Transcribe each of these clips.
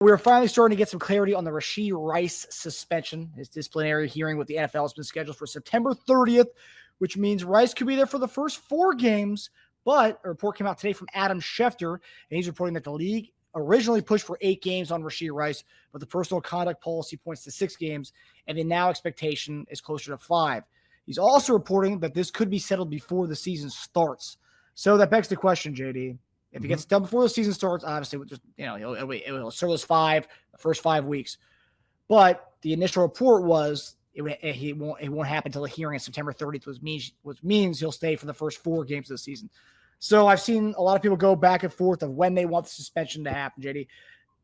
We're finally starting to get some clarity on the Rashee Rice suspension. His disciplinary hearing with the NFL has been scheduled for September 30th, which means Rice could be there for the first 4 games. But a report came out today from Adam Schefter, and he's reporting that the league originally pushed for 8 games on Rashee Rice, but the personal conduct policy points to 6 games, and the now expectation is closer to 5. He's also reporting that this could be settled before the season starts. So that begs the question, JD. If he gets done before the season starts, obviously, it'll serve those the first 5 weeks. But the initial report was it won't happen until the hearing on September 30th, which means he'll stay for the first 4 games of the season. So I've seen a lot of people go back and forth of when they want the suspension to happen, JD.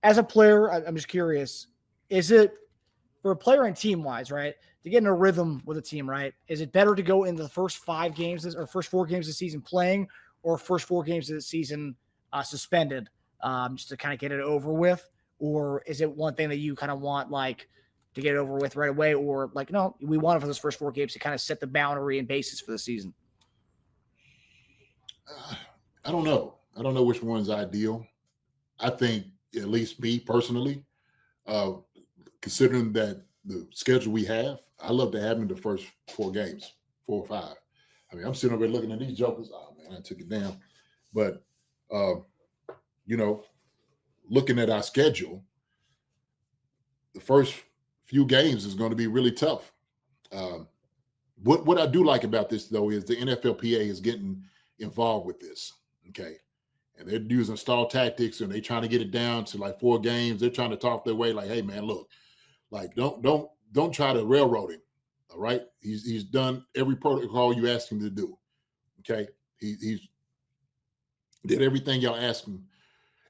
As a player, I'm just curious, is it for a player and team-wise, right, to get in a rhythm with a team, right, is it better to go into the first 5 games or first 4 games of the season playing or first 4 games of the season suspended just to kind of get it over with? Or is it one thing that you kind of want like to get it over with right away? Or like, no, we want it for those first 4 games to kind of set the boundary and basis for the season? I don't know. I don't know which one's ideal. I think, at least me personally, considering that the schedule we have, I love to have him in the first 4 games, 4 or 5. I mean, I'm sitting over here looking at these jokers. Oh, man, I took it down. But, looking at our schedule, the first few games is going to be really tough. What I do like about this, though, is the NFLPA is getting involved with this, okay? And they're using stall tactics, and they're trying to get it down to like 4 games. They're trying to talk their way like, hey, man, look, like don't try to railroad him, all right? He's done every protocol you asked him to do, okay? He's did everything y'all asked him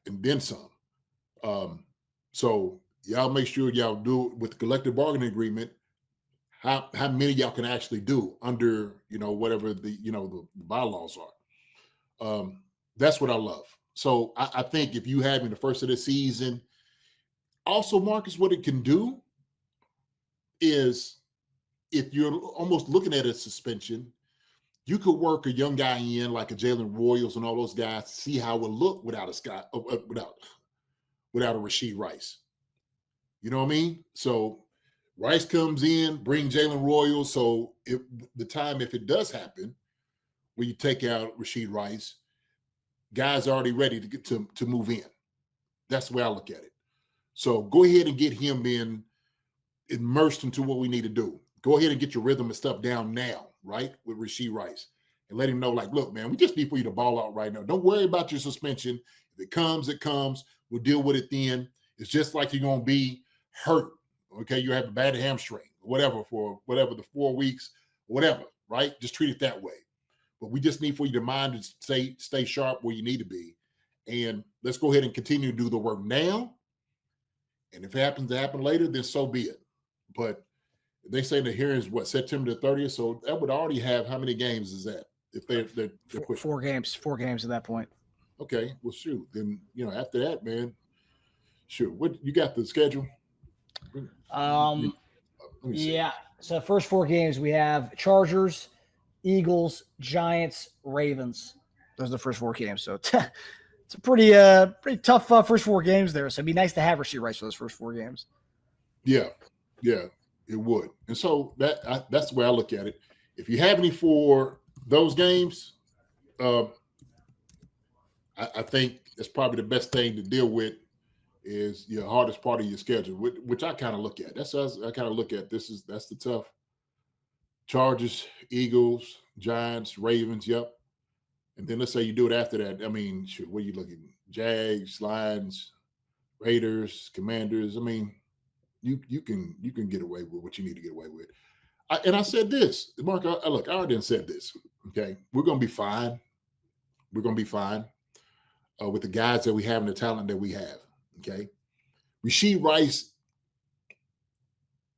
and then some. So y'all make sure y'all do with the collective bargaining agreement how many y'all can actually do under whatever the bylaws are. That's what I love. So I think if you have in the first of the season, also Marcus, what it can do is if you're almost looking at a suspension, you could work a young guy in like a Jalen Royals and all those guys to see how it would look without a Rashee Rice. You know what I mean? So Rice comes in, bring Jalen Royals. So if it does happen, where you take out Rashee Rice, guys are already ready to get to move in. That's the way I look at it. So go ahead and get him immersed into what we need to do. Go ahead and get your rhythm and stuff down now, right, with Rashee Rice. And let him know, like, look, man, we just need for you to ball out right now. Don't worry about your suspension. If it comes, it comes. We'll deal with it then. It's just like you're going to be hurt, okay? You have a bad hamstring, whatever, for whatever, the 4 weeks, whatever, right? Just treat it that way. But we just need for you to mind to stay sharp where you need to be. And let's go ahead and continue to do the work now. And if it happens to happen later, then so be it. But they say the hearing is September the 30th. So that would already have, how many games is that? If they're 4 games at that point. Okay, well, shoot. Then after that, man, shoot. What you got the schedule? Yeah. So first 4 games we have Chargers, Eagles, Giants, Ravens. Those are the first 4 games. So it's a pretty tough first 4 games there. So it'd be nice to have Rashee Rice for those first 4 games. Yeah, it would. And so that's the way I look at it. If you have any for those games, I think that's probably the best thing to deal with is your hardest part of your schedule, which I kind of look at. That's us. I kind of look at that's the tough. Chargers, Eagles, Giants, Ravens. Yep. And then let's say you do it after that. I mean, shoot, what are you looking? Jags, Lions, Raiders, Commanders. I mean, you can get away with what you need to get away with. I said this, Mark. I already said this. Okay, we're gonna be fine. We're gonna be fine with the guys that we have and the talent that we have. Okay, Rashee Rice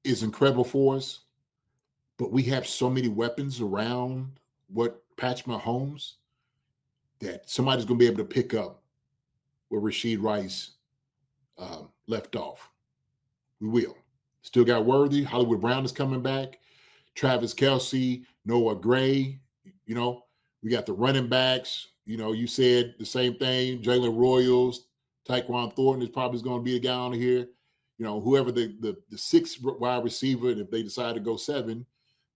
is incredible for us, but we have so many weapons around what Patch Mahomes that somebody's going to be able to pick up where Rashee Rice left off. We will. Still got Worthy. Hollywood Brown is coming back. Travis Kelce, Noah Gray. We got the running backs. You said the same thing. Jalen Royals, Tyquan Thornton is probably going to be the guy on here. Whoever the sixth wide receiver, and if they decide to go 7,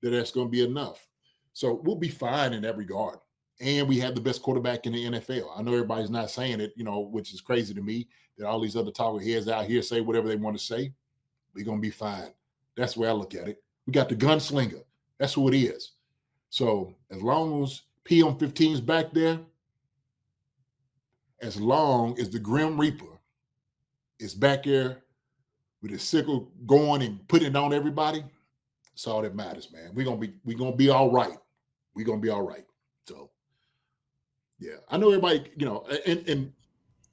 that's going to be enough. So we'll be fine in that regard. And we have the best quarterback in the NFL. I know everybody's not saying it, which is crazy to me that all these other talking heads out here say whatever they want to say. We're going to be fine. That's the way I look at it. We got the gunslinger. That's who it is. So as long as PM15's back there, as long as the Grim Reaper is back there with his sickle going and putting it on everybody, that's all that matters, man. We're gonna be all right. We're gonna be all right. So yeah, I know everybody, and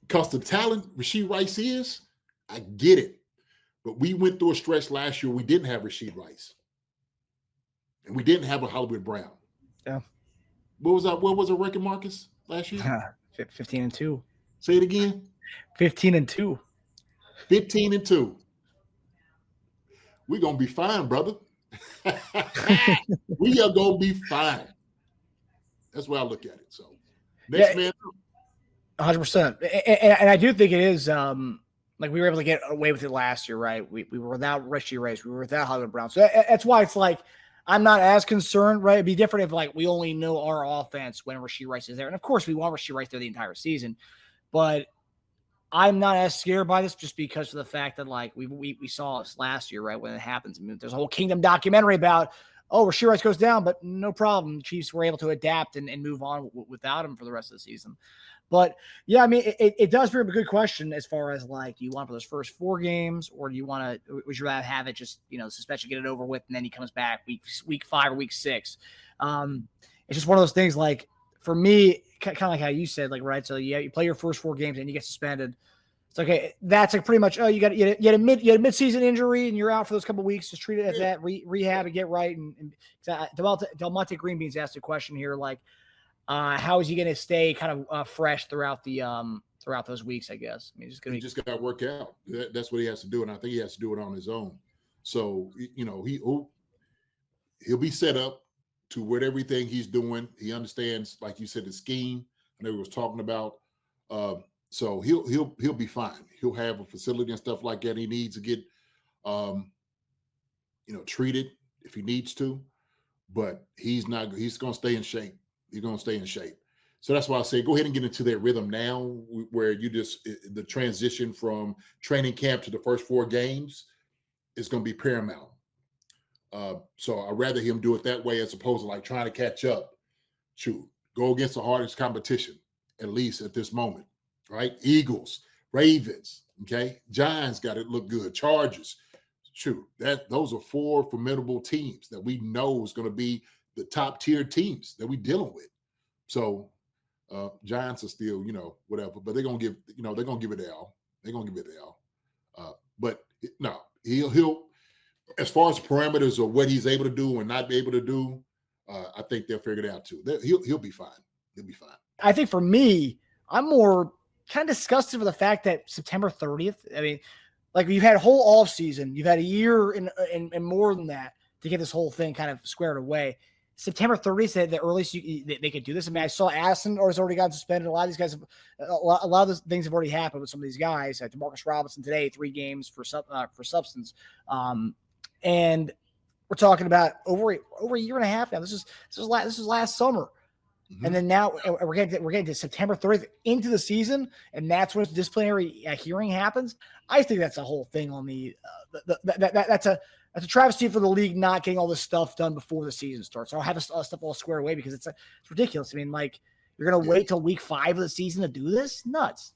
because the talent Rashee Rice is, I get it. But we went through a stretch last year. We didn't have Rashee Rice, and we didn't have a Hollywood Brown. Yeah. What was our record, Marcus, last year? 15-2. Say it again. 15-2. 15-2. We're gonna be fine, brother. We are gonna be fine. That's where I look at it. So next man. 100%. And I do think it is like we were able to get away with it last year, right? We were without Rashee Rice, we were without Hollywood Brown. So that's why it's like I'm not as concerned, right? It'd be different if like we only know our offense when Rashee Rice is there. And of course we want Rashee Rice there the entire season, but I'm not as scared by this just because of the fact that like we saw this last year, right? When it happens. I mean, there's a whole Kingdom documentary about, Rashee Rice goes down, but no problem. The Chiefs were able to adapt and move on without him for the rest of the season. But yeah, I mean, it does bring up a good question as far as like, do you want for those first 4 games, or do you want to, would you rather have it just, suspension, get it over with, and then he comes back week 5 or week 6? It's just one of those things. Like for me, kind of like how you said, like, right. So you play your first 4 games and you get suspended. It's okay. That's like pretty much, you had a midseason injury and you're out for those couple of weeks. Just treat it as that, rehab and get right. And Delmonte Greenbean's asked a question here, like, how is he going to stay kind of fresh throughout those weeks? I guess. I mean, he just got to work out. That's what he has to do, and I think he has to do it on his own. So he'll be set up to with everything he's doing. He understands, like you said, the scheme. I know he was talking about. So he'll be fine. He'll have a facility and stuff like that. He needs to get, treated if he needs to, but he's going to stay in shape. He's going to stay in shape. So that's why I say, go ahead and get into that rhythm now where the transition from training camp to the first 4 games is going to be paramount. So I'd rather him do it that way as opposed to like trying to catch up. Shoot, go against the hardest competition, at least at this moment. Right? Eagles, Ravens, okay? Giants got to look good. Chargers, shoot, those are 4 formidable teams that we know is going to be the top tier teams that we're dealing with. So Giants are still, whatever, but they're going to give, they're going to give it the L. They're going to give it the L. But no, he'll, as far as parameters of what he's able to do and not be able to do, I think they'll figure it out too. He'll be fine. He'll be fine. I think for me, I'm more kind of disgusted for the fact that September 30th, I mean, like you've had a whole off season, you've had a year and more than that to get this whole thing kind of squared away. September 30th said the earliest they could do this. I mean, I saw Addison has already gotten suspended. A lot of these guys, a lot of the things have already happened with some of these guys. DeMarcus Robinson today, 3 games for substance. And we're talking about over a year and a half now. This is last summer. Mm-hmm. And then now we're getting to September 30th into the season, and that's when disciplinary hearing happens. I think that's a whole thing on that's a travesty for the league not getting all this stuff done before the season starts. I'll have this stuff all squared away because it's ridiculous. I mean, like you're gonna wait till week 5 of the season to do this? Nuts.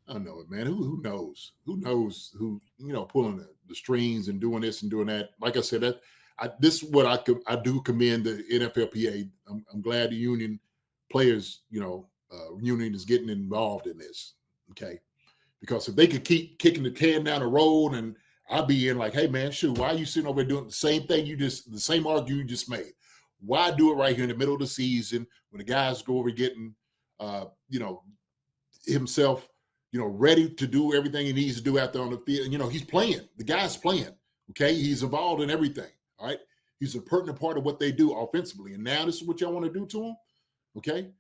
I know it, man. Who knows? Who knows who pulling the strings and doing this and doing that? Like I said, this is what I do commend the NFLPA. I'm glad the union players, union is getting involved in this. Okay. Because if they could keep kicking the can down the road and I'd be in like, hey man, shoot, why are you sitting over there doing the same thing the same argument you just made? Why do it right here in the middle of the season when the guys go over getting, himself, ready to do everything he needs to do out there on the field. And, he's playing. The guy's playing. Okay. He's involved in everything. All right. He's a pertinent part of what they do offensively. And now this is what y'all want to do to him. Okay.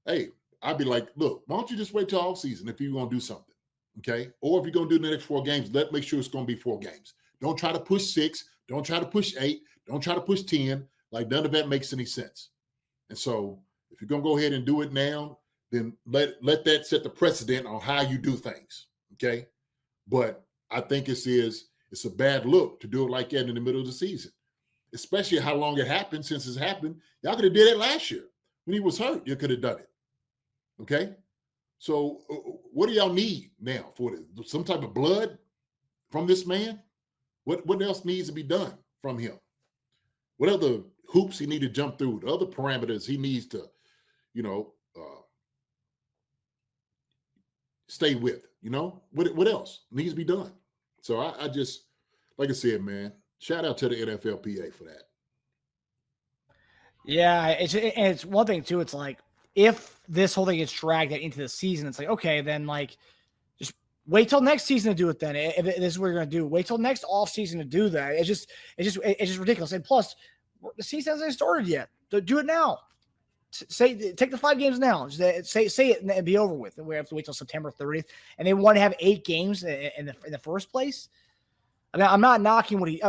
Hey, I'd be like, look, why don't you just wait till off season if you're going to do something? Okay. Or if you're going to do the next 4 games, make sure it's going to be 4 games. Don't try to push 6. Don't try to push 8. Don't try to push 10. Like, none of that makes any sense. And so if you're going to go ahead and do it now, then let that set the precedent on how you do things. Okay. But I think it's a bad look to do it like that in the middle of the season, especially how long it happened. Since it's happened, y'all could have did it last year when he was hurt. You could have done it. Okay. So what do y'all need now for this? Some type of blood from this man? What else needs to be done from him? What other hoops he need to jump through? The other parameters he needs to, stay with? What else needs to be done? So I just, like I said, man, shout out to the NFLPA for that. Yeah, it's one thing too. It's like, if this whole thing gets dragged into the season, it's like, okay, then like just wait till next season to do it. Then if this is what you're going to do, wait till next off season to do that. It's just ridiculous. And plus, the season hasn't started yet. So do it now. Take the 5 games now. Say it and be over with. And we have to wait till September 30th. And they want to have 8 games in the first place. I mean, I'm not knocking what he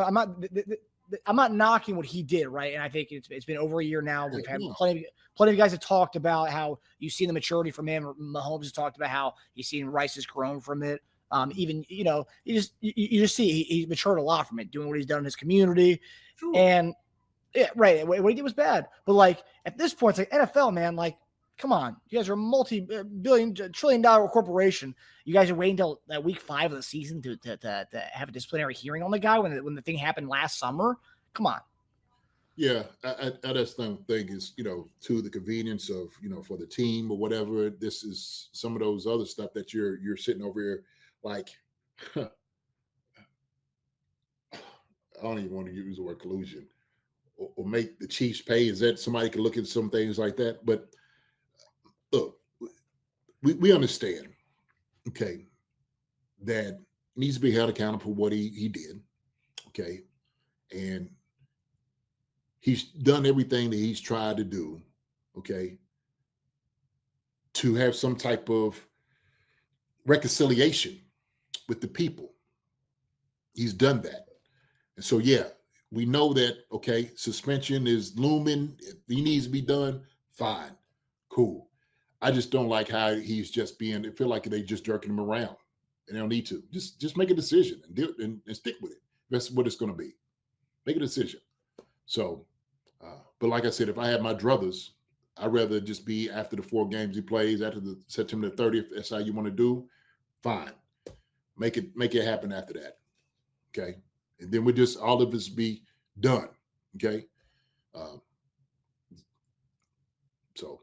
did, right? And I think it's been over a year now. We've had plenty of guys have talked about how you've seen the maturity from him. Mahomes has talked about how he's seen Rice has grown from it. Even you just see he's matured a lot from it, doing what he's done in his community. Sure. And yeah, right. What he did was bad, but like at this point, it's like NFL, man. Like, come on, you guys are a multi-billion, trillion-dollar corporation. You guys are waiting until that week 5 of the season to have a disciplinary hearing on the guy when the thing happened last summer. Come on. Yeah, I just don't think is to the convenience of for the team or whatever. This is some of those other stuff that you're sitting over here like. I don't even want to use the word collusion or make the Chiefs pay. Is that somebody can look at some things like that? But look, we understand, okay, that needs to be held accountable for what he did, okay, and he's done everything that he's tried to do, okay, to have some type of reconciliation with the people. He's done that. And so, yeah, we know that, okay, suspension is looming. If he needs to be done, fine, cool. I just don't like how he's just being, I feel like they just jerking him around. And they don't need to. Just make a decision and stick with it. That's what it's going to be. Make a decision. So, but like I said, if I had my druthers, I'd rather just be after the 4 games he plays, after the September 30th, that's how you want to do, fine. Make it happen after that. Okay. And then all of us be done. Okay. So.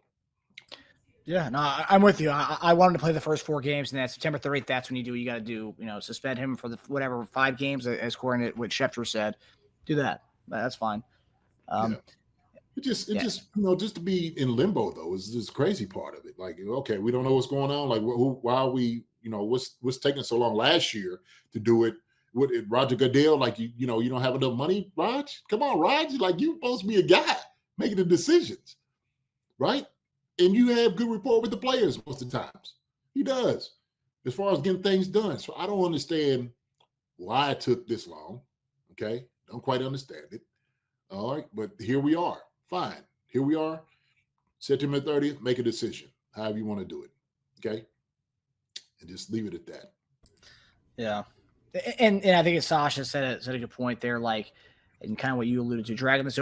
Yeah, no, I'm with you. I wanted to play the first 4 games, and that September 30th, that's when you do what you got to do. Suspend him for the whatever 5 games, as according to what Schefter said. Do that. That's fine. Yeah. It just just to be in limbo though is this crazy part of it. Like, okay, we don't know what's going on. Like, why are we? What's taking so long last year to do it? What Roger Goodell? Like, you don't have enough money, Raj? Come on, Raj! Like, you're supposed to be a guy making the decisions, right? And you have good rapport with the players most of the times. He does, as far as getting things done. So I don't understand why it took this long. Okay, don't quite understand it. All right, but here we are. Fine. Here we are. September 30th, make a decision. However you want to do it. Okay? And just leave it at that. Yeah. And I think Sasha said a good point there, like, and kind of what you alluded to, dragging this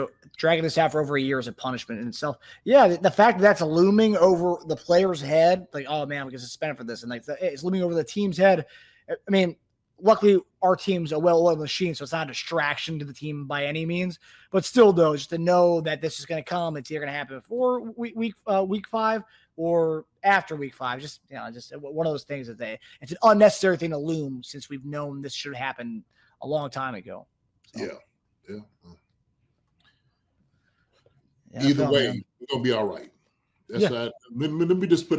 out for over a year is a punishment in itself. Yeah, the fact that that's looming over the player's head, like, oh man, we get suspended for this, and like it's looming over the team's head. I mean, luckily our team's a well-oiled machine, so it's not a distraction to the team by any means. But still, though, just to know that this is going to come, it's either going to happen before week 5 or after week 5. Just one of those things that it's an unnecessary thing to loom, since we've known this should happen a long time ago. So. Yeah. Yeah, either way, we're gonna be all right. That's let me just put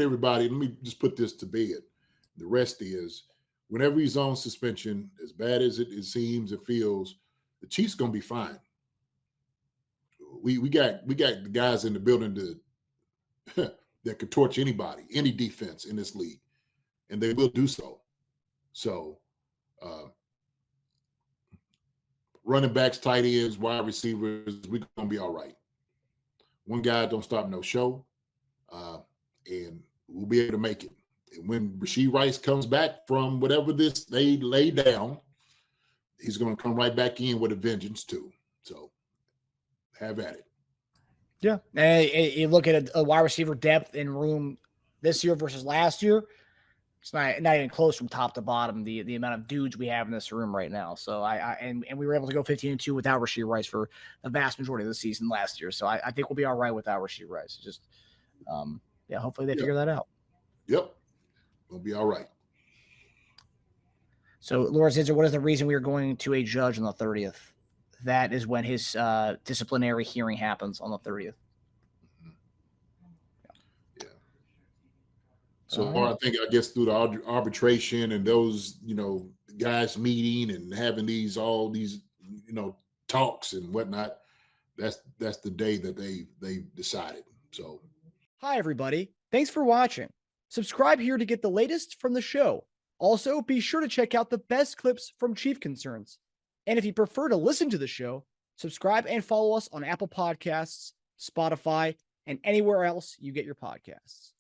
this to bed. The rest is, whenever he's on suspension, as bad as it seems and feels, the Chiefs gonna be fine. We got the guys in the building that could torch anybody, any defense in this league, and they will do so. So, running backs, tight ends, wide receivers, we're gonna be all right. One guy don't stop no show, and we'll be able to make it. And when Rashee Rice comes back from whatever this they lay down, he's going to come right back in with a vengeance too. So have at it. Yeah. And you look at a wide receiver depth in room this year versus last year. It's not even close from top to bottom, the amount of dudes we have in this room right now. So and we were able to go 15-2 without Rashee Rice for the vast majority of the season last year. So I think we'll be all right without Rashee Rice. Just hopefully they figure that out. Yep. We'll be all right. So Lawrence Inzer, what is the reason we are going to a judge on the 30th? That is when his disciplinary hearing happens on the 30th. Yeah. So I guess through the arbitration and those, guys meeting and having all these, talks and whatnot, that's the day that they decided. So, hi everybody. Thanks for watching. Subscribe here to get the latest from the show. Also, be sure to check out the best clips from Chief Concerns. And if you prefer to listen to the show, subscribe and follow us on Apple Podcasts, Spotify, and anywhere else you get your podcasts.